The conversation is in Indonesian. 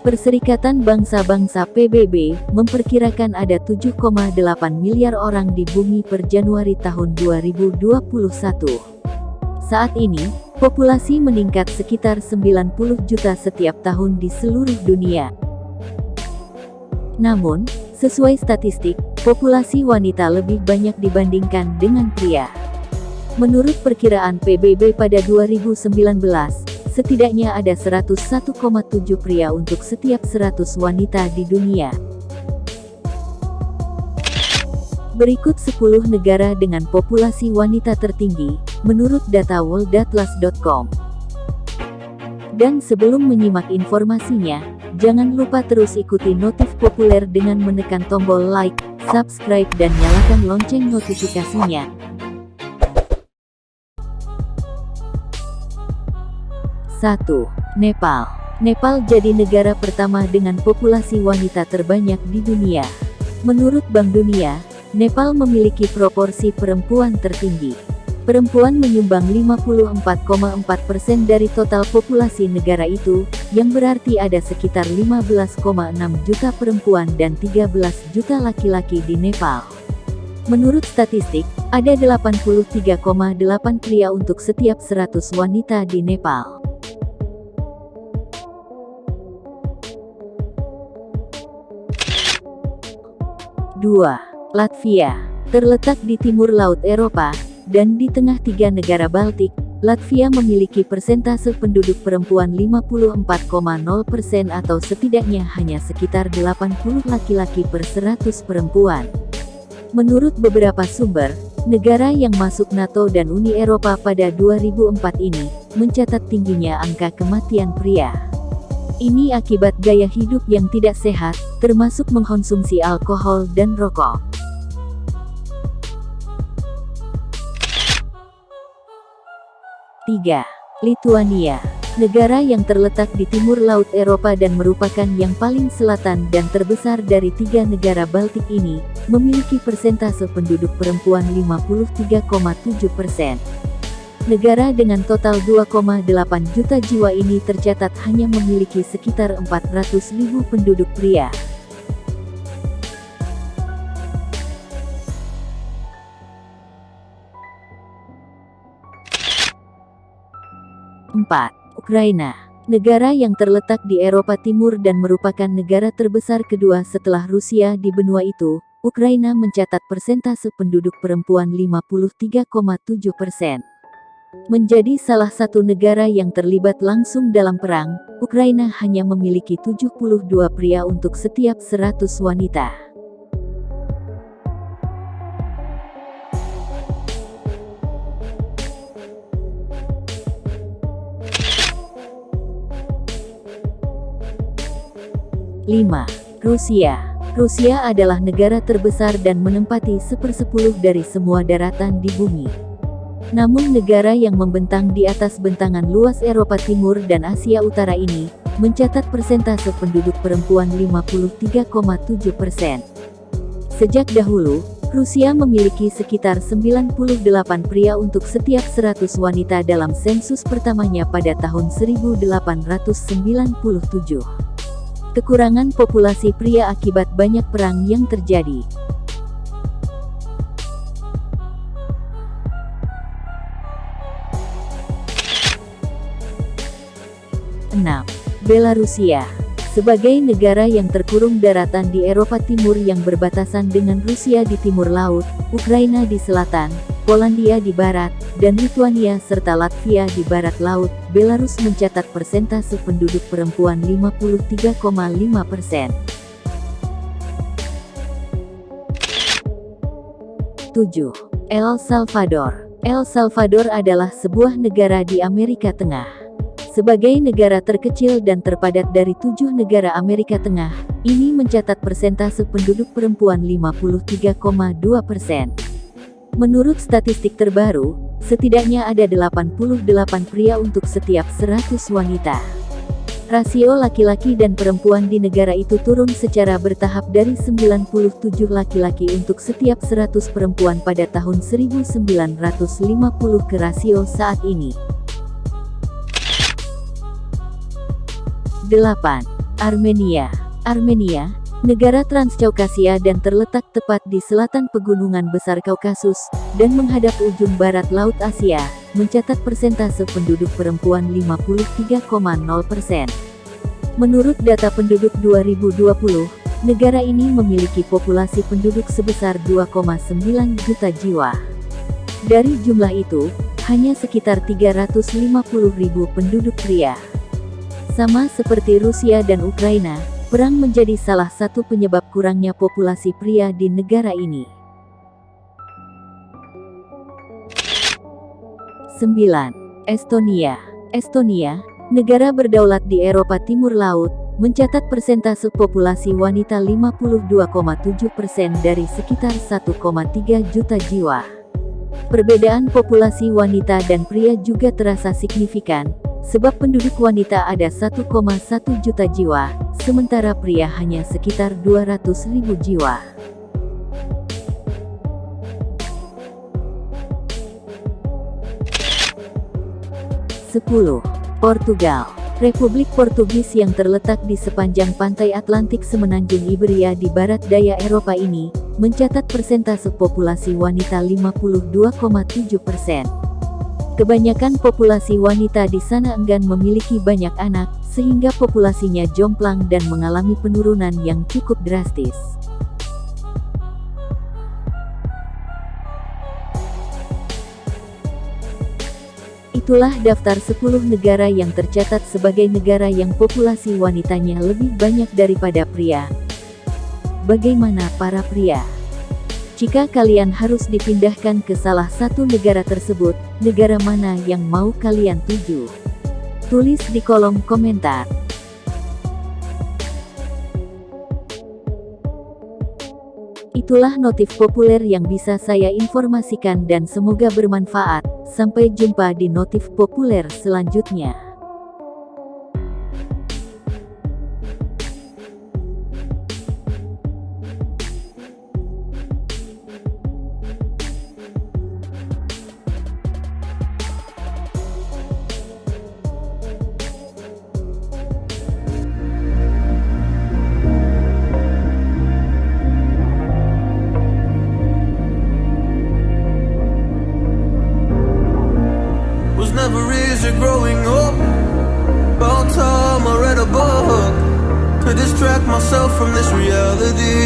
Perserikatan Bangsa-Bangsa PBB memperkirakan ada 7,8 miliar orang di bumi per Januari tahun 2021. Saat ini, populasi meningkat sekitar 90 juta setiap tahun di seluruh dunia. Namun, sesuai statistik, populasi wanita lebih banyak dibandingkan dengan pria. Menurut perkiraan PBB pada 2019, setidaknya ada 101,7 pria untuk setiap 100 wanita di dunia. Berikut 10 negara dengan populasi wanita tertinggi, menurut data worldatlas.com. Dan sebelum menyimak informasinya, jangan lupa terus ikuti notif populer dengan menekan tombol like, subscribe dan nyalakan lonceng notifikasinya. 1. Nepal. Nepal jadi negara pertama dengan populasi wanita terbanyak di dunia. Menurut Bank Dunia, Nepal memiliki proporsi perempuan tertinggi. Perempuan menyumbang 54,4% dari total populasi negara itu, yang berarti ada sekitar 15,6 juta perempuan dan 13 juta laki-laki di Nepal. Menurut statistik, ada 83,8 pria untuk setiap 100 wanita di Nepal. 2. Latvia. Terletak di timur Laut Eropa, dan di tengah 3 negara Baltik, Latvia memiliki persentase penduduk perempuan 54,0% atau setidaknya hanya sekitar 80 laki-laki per 100 perempuan. Menurut beberapa sumber, negara yang masuk NATO dan Uni Eropa pada 2004 ini, mencatat tingginya angka kematian pria. Ini akibat gaya hidup yang tidak sehat, termasuk mengkonsumsi alkohol dan rokok. 3. Lituania. Negara yang terletak di timur Laut Eropa dan merupakan yang paling selatan dan terbesar dari 3 negara Baltik ini, memiliki persentase penduduk perempuan 53,7%. Negara dengan total 2,8 juta jiwa ini tercatat hanya memiliki sekitar 400.000 penduduk pria. 4. Ukraina. Negara yang terletak di Eropa Timur dan merupakan negara terbesar kedua setelah Rusia di benua itu, Ukraina mencatat persentase penduduk perempuan 53,7%. Menjadi salah satu negara yang terlibat langsung dalam perang, Ukraina hanya memiliki 72 pria untuk setiap 100 wanita. 5. Rusia. Rusia adalah negara terbesar dan menempati 1/10 dari semua daratan di bumi. Namun negara yang membentang di atas bentangan luas Eropa Timur dan Asia Utara ini, mencatat persentase penduduk perempuan 53,7%. Sejak dahulu, Rusia memiliki sekitar 98 pria untuk setiap 100 wanita dalam sensus pertamanya pada tahun 1897. Kekurangan populasi pria akibat banyak perang yang terjadi. 6. Belarusia. Sebagai negara yang terkurung daratan di Eropa Timur yang berbatasan dengan Rusia di timur laut, Ukraina di selatan, Polandia di barat, dan Lituania serta Latvia di barat laut, Belarus mencatat persentase penduduk perempuan 53,5%. 7. El Salvador. El Salvador adalah sebuah negara di Amerika Tengah. Sebagai negara terkecil dan terpadat dari 7 negara Amerika Tengah, ini mencatat persentase penduduk perempuan 53,2%. Menurut statistik terbaru, setidaknya ada 88 pria untuk setiap 100 wanita. Rasio laki-laki dan perempuan di negara itu turun secara bertahap dari 97 laki-laki untuk setiap 100 perempuan pada tahun 1950 ke rasio saat ini. 8. Armenia. Armenia, negara Transcaukasia dan terletak tepat di selatan Pegunungan Besar Kaukasus, dan menghadap ujung barat Laut Asia, mencatat persentase penduduk perempuan 53,0%. Menurut data penduduk 2020, negara ini memiliki populasi penduduk sebesar 2,9 juta jiwa. Dari jumlah itu, hanya sekitar 350.000 penduduk pria. Sama seperti Rusia dan Ukraina, perang menjadi salah satu penyebab kurangnya populasi pria di negara ini. 9. Estonia. Estonia, negara berdaulat di Eropa Timur Laut, mencatat persentase populasi wanita 52,7% dari sekitar 1,3 juta jiwa. Perbedaan populasi wanita dan pria juga terasa signifikan, sebab penduduk wanita ada 1,1 juta jiwa, sementara pria hanya sekitar 200.000 jiwa. Portugal. Republik Portugis yang terletak di sepanjang pantai Atlantik Semenanjung Iberia di barat daya Eropa ini, mencatat persentase populasi wanita 52,7%. Kebanyakan populasi wanita di sana enggan memiliki banyak anak, sehingga populasinya jomplang dan mengalami penurunan yang cukup drastis. Itulah daftar 10 negara yang tercatat sebagai negara yang populasi wanitanya lebih banyak daripada pria. Bagaimana para pria? Jika kalian harus dipindahkan ke salah satu negara tersebut, negara mana yang mau kalian tuju? Tulis di kolom komentar. Itulah notif populer yang bisa saya informasikan dan semoga bermanfaat. Sampai jumpa di notif populer selanjutnya. Never easy growing up. About time I read a book to distract myself from this reality.